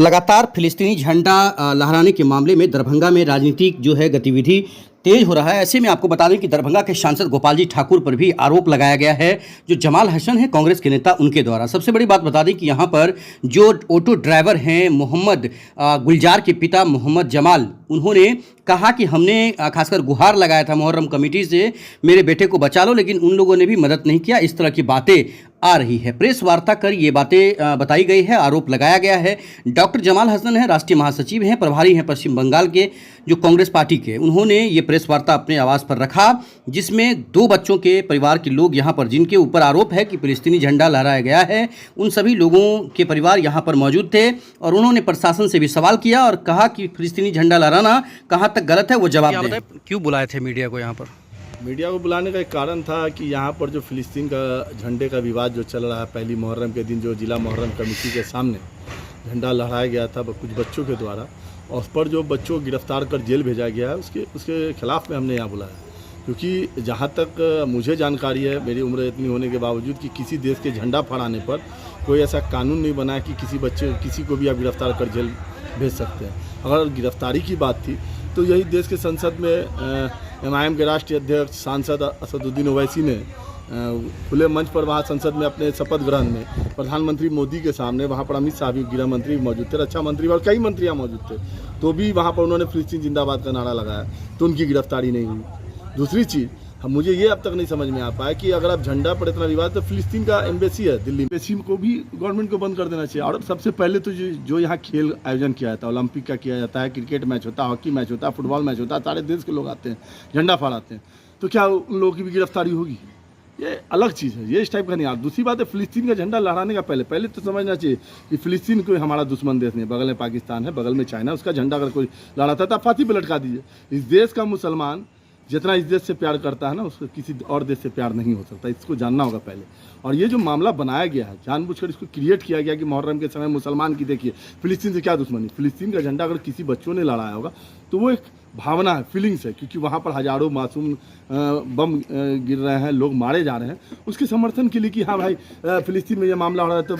लगातार फिलिस्तीनी झंडा लहराने के मामले में दरभंगा में राजनीतिक जो है गतिविधि तेज हो रहा है। ऐसे में आपको बता दें कि दरभंगा के सांसद गोपाल जी ठाकुर पर भी आरोप लगाया गया है, जो जमाल हसन है कांग्रेस के नेता, उनके द्वारा। सबसे बड़ी बात बता दें कि यहाँ पर जो ऑटो ड्राइवर हैं मोहम्मद गुलजार के पिता मोहम्मद जमाल, उन्होंने कहा कि हमने खासकर गुहार लगाया था मुहर्रम कमेटी से, मेरे बेटे को बचा लो, लेकिन उन लोगों ने भी मदद नहीं किया। इस तरह की बातें आ रही है। प्रेस वार्ता कर ये बातें बताई गई है, आरोप लगाया गया है। डॉक्टर जमाल हसन है, राष्ट्रीय महासचिव हैं, प्रभारी हैं पश्चिम बंगाल के जो कांग्रेस पार्टी के। उन्होंने ये प्रेस वार्ता अपने आवास पर रखा, जिसमें 2 बच्चों के परिवार के लोग यहाँ पर, जिनके ऊपर आरोप है कि फिलिस्तीनी झंडा लहराया गया है, उन सभी लोगों के परिवार यहाँ पर मौजूद थे और उन्होंने प्रशासन से भी सवाल किया और कहा कि फिलिस्तीनी झंडा लहराना कहाँ तक गलत है वो जवाब दें। क्यों बुलाए थे मीडिया को यहाँ पर? मीडिया को बुलाने का एक कारण था कि यहाँ पर जो फिलिस्तीन का झंडे का विवाद जो चल रहा है, पहली मुहर्रम के दिन जो जिला मुहर्रम कमेटी के सामने झंडा लहराया गया था कुछ बच्चों के द्वारा, और उस पर जो बच्चों को गिरफ्तार कर जेल भेजा गया है, उसके खिलाफ में हमने यहाँ बुलाया। क्योंकि जहाँ तक मुझे जानकारी है, मेरी उम्र इतनी होने के बावजूद, कि किसी देश के झंडा फहराने पर कोई ऐसा कानून नहीं बना है कि किसी को भी आप गिरफ्तार कर जेल भेज सकते हैं। अगर गिरफ्तारी की बात थी तो यही देश के संसद में MIM के राष्ट्रीय अध्यक्ष सांसद असदुद्दीन ओवैसी ने खुले मंच पर वहाँ संसद में अपने शपथ ग्रहण में प्रधानमंत्री मोदी के सामने, वहाँ पर अमित शाह भी, गृह मंत्री भी मौजूद थे, रक्षा मंत्री और कई मंत्रियाँ मौजूद थे, तो भी वहाँ पर उन्होंने फिलिस्तीन जिंदाबाद का नारा लगाया, तो उनकी गिरफ्तारी नहीं हुई। दूसरी चीज़, मुझे ये अब तक नहीं समझ में आ पाया कि अगर आप झंडा पर इतना विवाद, तो फिलिस्तीन का एम्बेसी है दिल्ली, एम्बेसी को भी गवर्नमेंट को बंद कर देना चाहिए। और सबसे पहले तो जो यहाँ खेल आयोजन किया जाता है, ओलंपिक का किया जाता है, क्रिकेट मैच होता है, हॉकी मैच होता है, फुटबॉल मैच होता है, सारे देश के लोग आते हैं, झंडा फहराते हैं, तो क्या उन लोगों की भी गिरफ्तारी होगी? ये अलग चीज़ है, ये इस टाइप का नहीं। दूसरी बात है, फिलिस्तीन का झंडा लहराने का पहले तो समझना चाहिए कि फिलिस्तीन कोई हमारा दुश्मन देश नहीं, बगल में पाकिस्तान है, बगल में चाइना, उसका झंडा अगर कोई लहराता है तो आप फांसी पर लटका दीजिए। इस देश का मुसलमान जितना इस देश से प्यार करता है ना, उसको किसी और देश से प्यार नहीं हो सकता, इसको जानना होगा पहले। और ये जो मामला बनाया गया है, जानबूझकर इसको क्रिएट किया गया कि मुहर्रम के समय मुसलमान की, देखिए फिलिस्तीन से क्या दुश्मनी। फिलिस्तीन का झंडा अगर किसी बच्चों ने लड़ाया होगा तो वो एक भावना है, फीलिंग्स है, क्योंकि वहाँ पर हज़ारों मासूम बम गिर रहे हैं, लोग मारे जा रहे हैं, उसके समर्थन के लिए कि हाँ भाई फिलिस्तीन में ये मामला हो रहा है, तो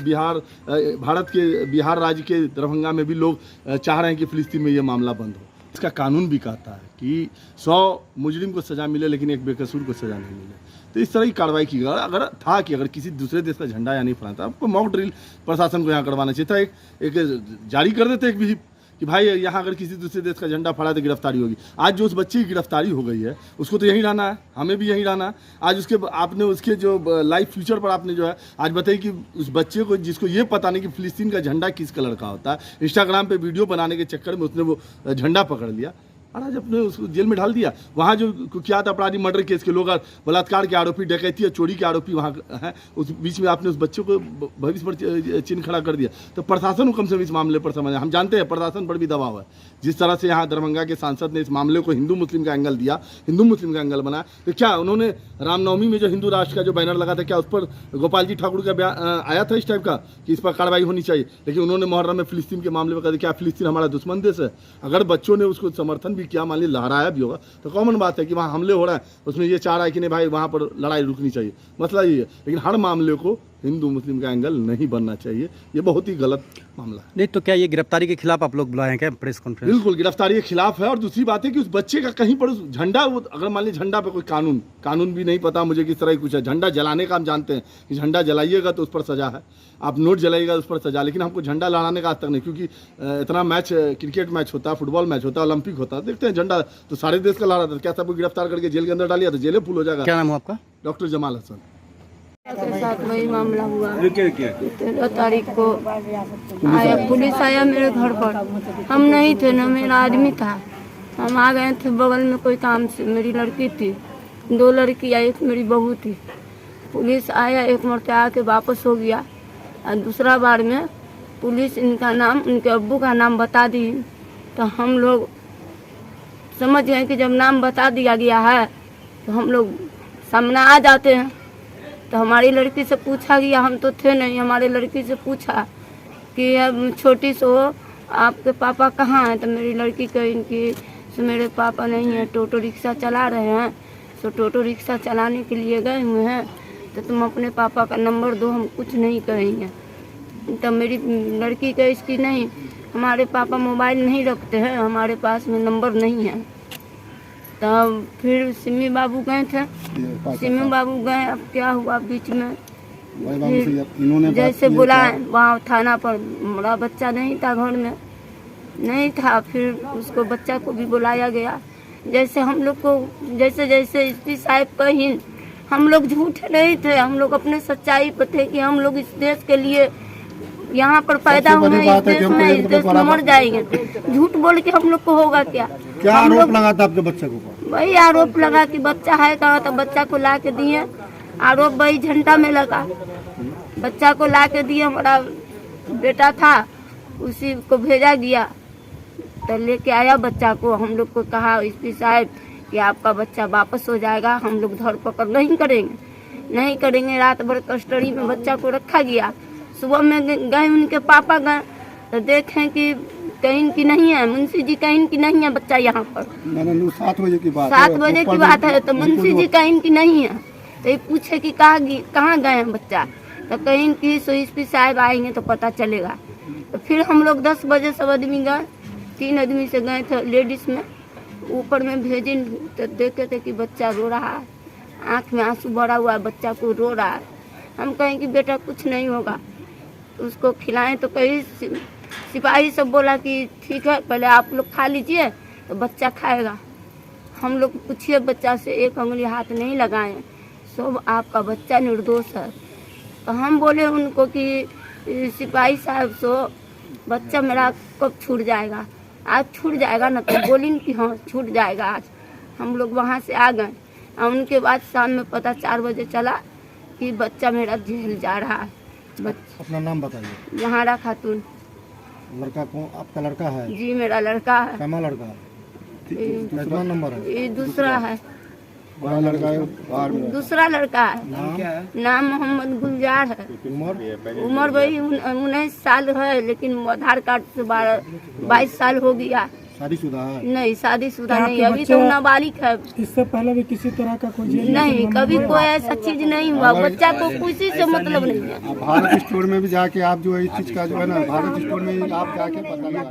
भारत के बिहार राज्य के दरभंगा में भी लोग चाह रहे हैं कि फिलिस्तीन में ये मामला बंद हो। इसका कानून भी कहता है कि 100 मुजरिम को सज़ा मिले लेकिन एक बेकसूर को सज़ा नहीं मिले, तो इस तरह की कार्रवाई की गई। अगर था कि अगर किसी दूसरे देश का झंडा या नहीं फहराता, आपको मॉक ड्रिल प्रशासन को यहाँ करवाना चाहिए था, एक जारी कर देते एक विधि कि भाई यहाँ अगर किसी दूसरे देश का झंडा फहरा तो गिरफ्तारी होगी। आज जो उस बच्चे की गिरफ्तारी हो गई है, उसको तो यहीं रहना है, हमें भी यहीं रहना है। आज उसके जो लाइफ फ्यूचर पर आपने जो है आज बताइए कि उस बच्चे को, जिसको ये पता नहीं कि फिलिस्तीन का झंडा किस कलर का होता है, इंस्टाग्राम पे वीडियो बनाने के चक्कर में उसने वो झंडा पकड़ लिया और आज अपने उसको जेल में ढाल दिया। वहाँ जो कुख्यात अपराधी, मर्डर केस के लोग, बलात्कार के आरोपी, डकैती और चोरी के आरोपी वहाँ हैं, उस बीच में आपने उस बच्चों को भविष्य पर चिन्ह खड़ा कर दिया। तो प्रशासन को कम से कम इस मामले पर समझ, हम जानते हैं प्रशासन पर भी दबाव है। जिस तरह से यहाँ दरभंगा के सांसद ने इस मामले को हिंदू मुस्लिम का एंगल दिया, हिंदू मुस्लिम का एंगल बनाया, तो क्या उन्होंने रामनवमी में जो हिंदू राष्ट्र का जो बैनर लगा था, क्या उस पर गोपाल जी ठाकुर का आया था इस टाइप का कि इस पर कार्रवाई होनी चाहिए? लेकिन उन्होंने मुहर्रम में फिलिस्तीन के मामले में कहा क्या फिलिस्तीन हमारा दुश्मन देश है? अगर बच्चों ने उसको समर्थन भी किया, मान ली लहराया भी होगा, तो कॉमन बात है कि वहाँ हमले हो रहा है, उसमें ये चाह रहा है कि नहीं भाई वहाँ पर लड़ाई रुकनी चाहिए, मसला ये है। लेकिन हर मामले को हिंदू मुस्लिम का एंगल नहीं बनना चाहिए, ये बहुत ही गलत मामला है। नहीं तो क्या ये गिरफ्तारी के खिलाफ आप लोग बुलाए हैं क्या प्रेस कॉन्फ्रेंस? बिल्कुल गिरफ्तारी के खिलाफ है। और दूसरी बात है कि उस बच्चे का कहीं पर उस झंडा, अगर मान लीजिए झंडा पे कोई कानून भी नहीं पता मुझे किस तरह की कुछ है, झंडा जलाने का हम जानते हैं कि झंडा जलाइएगा तो उस पर सजा है, आप नोट जलाइएगा उस पर सजा, लेकिन हमको झंडा लहराने का आज तक नहीं, क्योंकि इतना मैच, क्रिकेट मैच होता है, फुटबॉल मैच होता है, ओलंपिक होता है, देखते हैं झंडा तो सारे देश का लहराता है। क्या सबको गिरफ्तार करके जेल के अंदर डालिए तो जेलें फुल हो जाएगा। क्या नाम है आपका? डॉक्टर जमाल हसन के साथ वही मामला हुआ। 13 तारीख को आया पुलिस, आया मेरे घर पर, हम नहीं थे ना, मेरा आदमी था, हम आ गए थे बगल में कोई काम से। मेरी लड़की थी, 2 लड़की आई, एक मेरी बहू थी। पुलिस आया, एक मरते आके वापस हो गया, और दूसरा बार में पुलिस इनका नाम, उनके अब्बू का नाम बता दी, तो हम लोग समझ गए कि जब नाम बता दिया गया है तो हम लोग सामने आ जाते हैं। तो हमारी लड़की से पूछा गया, हम तो थे नहीं, हमारी लड़की से पूछा कि अब छोटी सो आपके पापा कहाँ हैं? तो मेरी लड़की कही कि मेरे पापा नहीं है, टोटो रिक्शा चला रहे हैं, तो टोटो रिक्शा चलाने के लिए गए हुए हैं, तो तुम अपने पापा का नंबर दो, हम कुछ नहीं करेंगे। तो मेरी लड़की का इसकी नहीं, हमारे पापा मोबाइल नहीं रखते हैं, हमारे पास में नंबर नहीं है। तब फिर सिमी बाबू गए थे, सिमी बाबू गए, अब क्या हुआ बीच में फिर जैसे बुलाए वहाँ थाना पर, मेरा बच्चा नहीं था घर में, नहीं था। फिर उसको बच्चा को भी बुलाया गया। जैसे हम लोग को जैसे जैसे एसपी साहब कहीं, हम लोग झूठे नहीं थे, हम लोग अपने सच्चाई पर थे कि हम लोग इस देश के लिए यहाँ पर पैदा हुए, इस देश में मर जाएंगे। झूठ बोल के हम लोग को होगा क्या? क्या आरोप लगा था आपके बच्चे के ऊपर? वही आरोप लगा कि बच्चा है कहाँ, तो बच्चा को ला के दिए। आरोप वही झंडा में लगा, बच्चा को ला के दिए। हमारा बेटा था, उसी को भेजा गया, तो लेके आया बच्चा को। हम लोग को कहा एसपी साहब कि आपका बच्चा वापस हो जाएगा, हम लोग धरपकड़ नहीं करेंगे। रात भर कस्टडी में बच्चा को रखा गया। सुबह में गए, उनके पापा गए तो देखें कि कहीं की नहीं है, मुंशी जी कहीं की नहीं है बच्चा यहाँ पर। 7 बजे की बात है, 7 बजे की बात है, तो मुंशी जी कहीं की नहीं है। तो ये पूछे कि कहाँ गए हैं बच्चा, तो कहीं की सो एसपी साहब आएंगे तो पता चलेगा। तो फिर हम लोग 10 बजे सब आदमी गए, 3 आदमी से गए थे लेडीज में, ऊपर में भेजे तो देखे थे कि बच्चा रो रहा है, आँख में आंसू भरा हुआ है, बच्चा को रो रहा है। हम कहें कि बेटा कुछ नहीं होगा, उसको खिलाएं, तो कई सिपाही सब बोला कि ठीक है पहले आप लोग खा लीजिए तो बच्चा खाएगा। हम लोग पूछिए बच्चा से, एक उंगली हाथ नहीं लगाए, सब आपका बच्चा निर्दोष है। तो हम बोले उनको कि सिपाही साहब सो बच्चा मेरा कब छूट जाएगा, आज छूट जाएगा ना? तो बोली कि हाँ छूट जाएगा आज। हम लोग वहाँ से आ गए, और उनके बाद शाम में पता 4 बजे चला कि बच्चा मेरा जेल जा रहा है। अपना नाम बताइए। जहारा खातून। लड़का कौन आपका लड़का है? जी मेरा लड़का है। कैमा लड़का है? कितना नंबर है? ये दूसरा है। बड़ा लड़का है? दूसरा लड़का है। नाम क्या है? नाम मोहम्मद गुलजार है। उम्र वही 19 साल है, लेकिन आधार कार्ड से 22 साल हो गया। शादीशुदा है? नहीं शादीशुदा नहीं, अभी तो नाबालिग है। इससे पहले भी किसी तरह का कोई नहीं, कभी कोई ऐसा चीज नहीं हुआ, बच्चा को किसी से मतलब नहीं है। भारत स्टोर में भी जाके आप जो है इस चीज का जो है ना, भारत स्टोर में आप जाके पता लगा